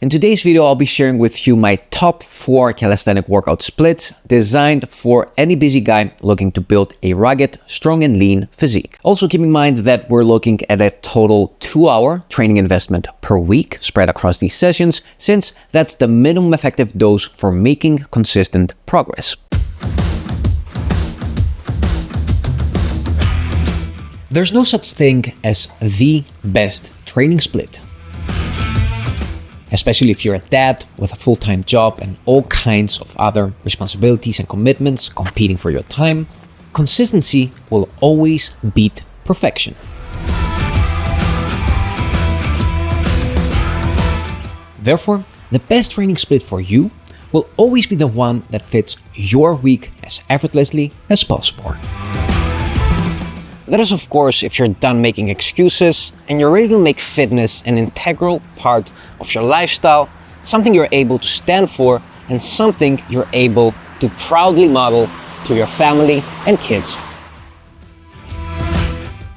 In today's video, I'll be sharing with you my top 4 calisthenic workout splits designed for any busy guy looking to build a rugged, strong and lean physique. Also keep in mind that we're looking at a total 2-hour training investment per week spread across these sessions, since that's the minimum effective dose for making consistent progress. There's no such thing as the best training split. Especially if you're a dad with a full-time job and all kinds of other responsibilities and commitments competing for your time, consistency will always beat perfection. Therefore, the best training split for you will always be the one that fits your week as effortlessly as possible. That is, of course, if you're done making excuses and you're ready to make fitness an integral part of your lifestyle, something you're able to stand for, and something you're able to proudly model to your family and kids.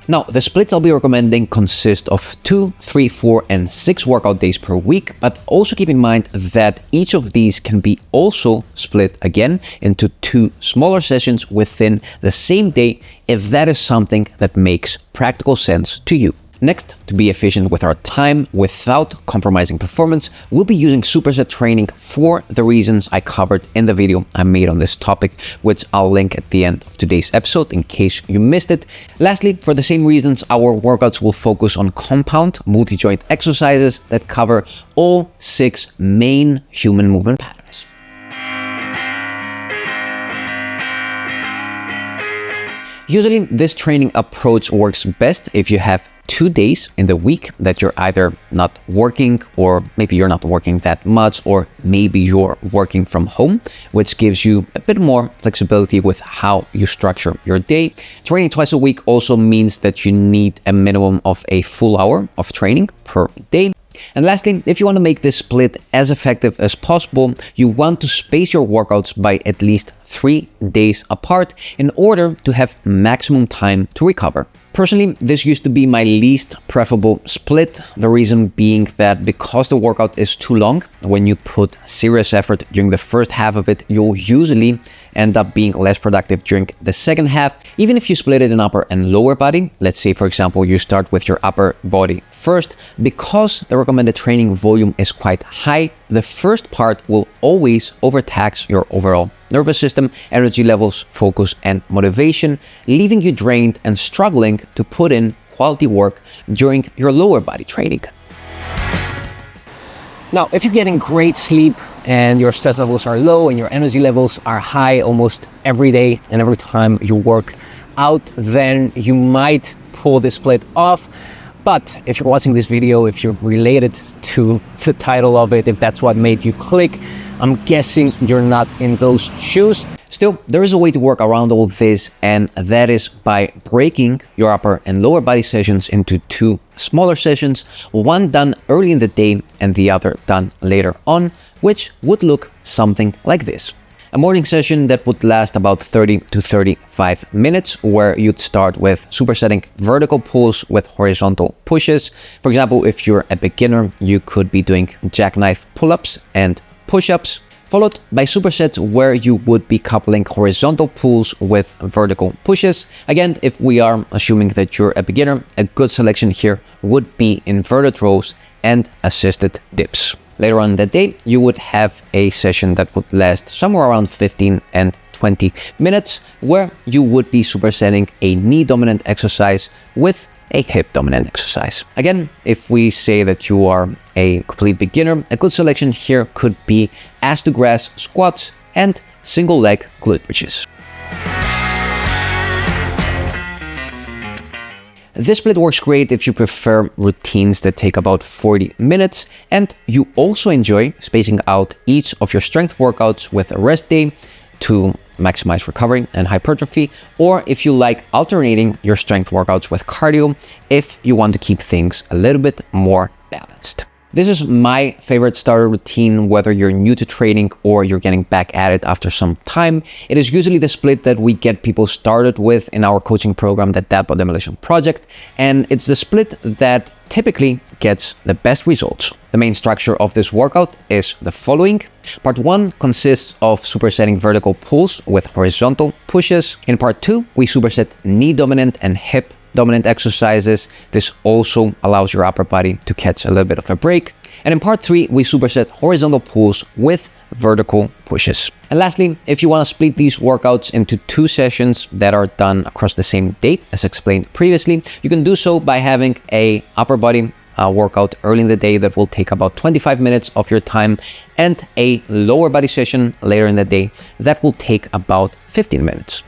Now, the splits I'll be recommending consist of 2, 3, 4, and 6 workout days per week, but also keep in mind that each of these can be also split again into 2 smaller sessions within the same day if that is something that makes practical sense to you. Next, to be efficient with our time without compromising performance, we'll be using superset training for the reasons I covered in the video I made on this topic, which I'll link at the end of today's episode in case you missed it. Lastly, for the same reasons, our workouts will focus on compound multi-joint exercises that cover all 6 main human movement patterns. Usually, this training approach works best if you have 2 days in the week that you're either not working, or maybe you're not working that much, or maybe you're working from home, which gives you a bit more flexibility with how you structure your day. Training twice a week also means that you need a minimum of a full hour of training per day. And lastly, if you want to make this split as effective as possible, you want to space your workouts by at least 3 days apart in order to have maximum time to recover. Personally, this used to be my least preferable split, the reason being that because the workout is too long, when you put serious effort during the first half of it, you'll usually end up being less productive during the second half. Even if you split it in upper and lower body, let's say for example you start with your upper body first, because the recommended training volume is quite high, the first part will always overtax your overall nervous system, energy levels, focus, and motivation, leaving you drained and struggling to put in quality work during your lower body training. Now, if you're getting great sleep and your stress levels are low and your energy levels are high almost every day and every time you work out, then you might pull this split off. But if you're watching this video, if you're related to the title of it, if that's what made you click, I'm guessing you're not in those shoes. Still, there is a way to work around all this, and that is by breaking your upper and lower body sessions into 2 smaller sessions, one done early in the day and the other done later on, which would look something like this. A morning session that would last about 30 to 35 minutes, where you'd start with supersetting vertical pulls with horizontal pushes. For example, if you're a beginner, you could be doing jackknife pull-ups and push-ups, followed by supersets where you would be coupling horizontal pulls with vertical pushes. Again, if we are assuming that you're a beginner, a good selection here would be inverted rows and assisted dips. Later on in the day, you would have a session that would last somewhere around 15 and 20 minutes, where you would be supersetting a knee dominant exercise with a hip dominant exercise. Again, if we say that you are a complete beginner, a good selection here could be ass to grass squats and single leg glute bridges. This split works great if you prefer routines that take about 40 minutes and you also enjoy spacing out each of your strength workouts with a rest day to maximize recovery and hypertrophy, or if you like alternating your strength workouts with cardio if you want to keep things a little bit more balanced. This is my favorite starter routine, whether you're new to training or you're getting back at it after some time. It is usually the split that we get people started with in our coaching program, the Dad Bod Demolition Project. And it's the split that typically gets the best results. The main structure of this workout is the following. Part 1 consists of supersetting vertical pulls with horizontal pushes. In part 2, we superset knee dominant and hip dominant exercises. This also allows your upper body to catch a little bit of a break. And in part 3, we superset horizontal pulls with vertical pushes. And lastly, if you want to split these workouts into 2 sessions that are done across the same day, as explained previously, you can do so by having a upper body workout early in the day that will take about 25 minutes of your time, and a lower body session later in the day that will take about 15 minutes.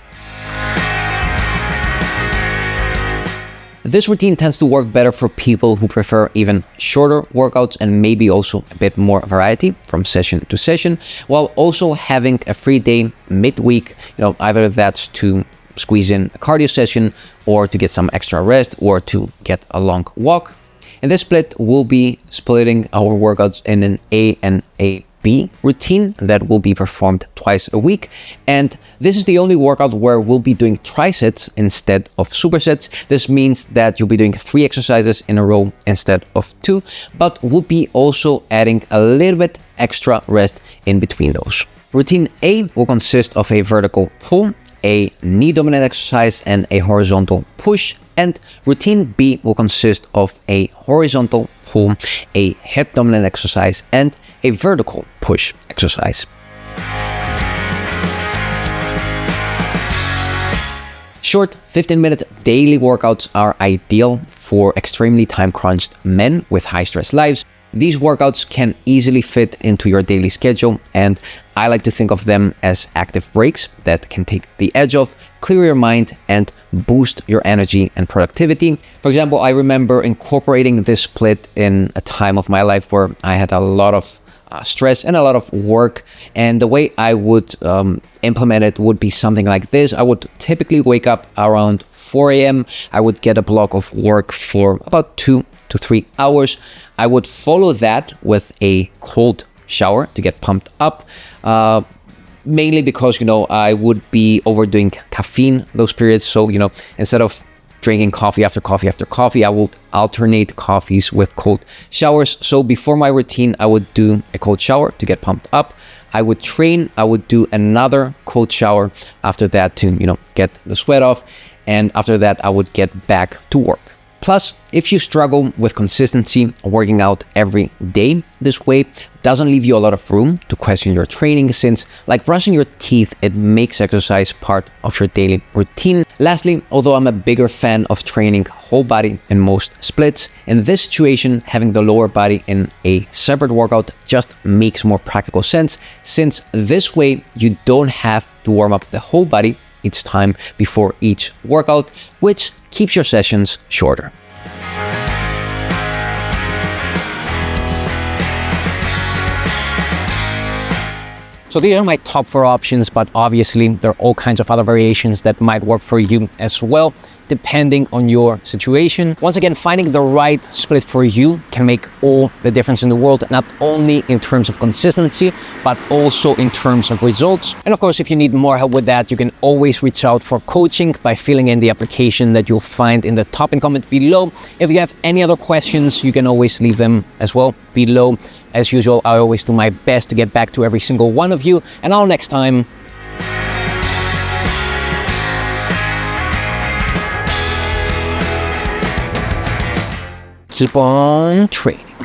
This routine tends to work better for people who prefer even shorter workouts and maybe also a bit more variety from session to session, while also having a free day midweek, either that's to squeeze in a cardio session or to get some extra rest or to get a long walk. In this split, we'll be splitting our workouts in an A and a B routine that will be performed twice a week. And this is the only workout where we'll be doing trisets instead of supersets. This means that you'll be doing 3 exercises in a row instead of 2, but we'll be also adding a little bit extra rest in between those. Routine A will consist of a vertical pull, a knee dominant exercise, and a horizontal push. And routine B will consist of a horizontal pull, a hip dominant exercise, and a vertical push exercise. Short 15-minute daily workouts are ideal for extremely time-crunched men with high-stress lives. These workouts can easily fit into your daily schedule, and I like to think of them as active breaks that can take the edge off, clear your mind, and boost your energy and productivity. For example, I remember incorporating this split in a time of my life where I had a lot of stress and a lot of work, and the way I would implement it would be something like this. I would typically wake up around 4 a.m. I would get a block of work for about 2 to 3 hours. I would follow that with a cold shower to get pumped up, mainly because, I would be overdoing caffeine those periods. So, instead of drinking coffee after coffee after coffee, I would alternate coffees with cold showers. So before my routine, I would do a cold shower to get pumped up. I would train, I would do another cold shower after that to, get the sweat off. And after that, I would get back to work. Plus, if you struggle with consistency working out every day, this way doesn't leave you a lot of room to question your training, since like brushing your teeth, it makes exercise part of your daily routine. Lastly, although I'm a bigger fan of training whole body in most splits, in this situation, having the lower body in a separate workout just makes more practical sense, since this way you don't have to warm up the whole body each time before each workout, which keeps your sessions shorter. So these are my top 4 options, but obviously there are all kinds of other variations that might work for you as well, depending on your situation. Once again, finding the right split for you can make all the difference in the world, not only in terms of consistency, but also in terms of results. And of course, if you need more help with that, you can always reach out for coaching by filling in the application that you'll find in the top and comment below. If you have any other questions, you can always leave them as well below. As usual, I always do my best to get back to every single one of you. And until next time, keep on training.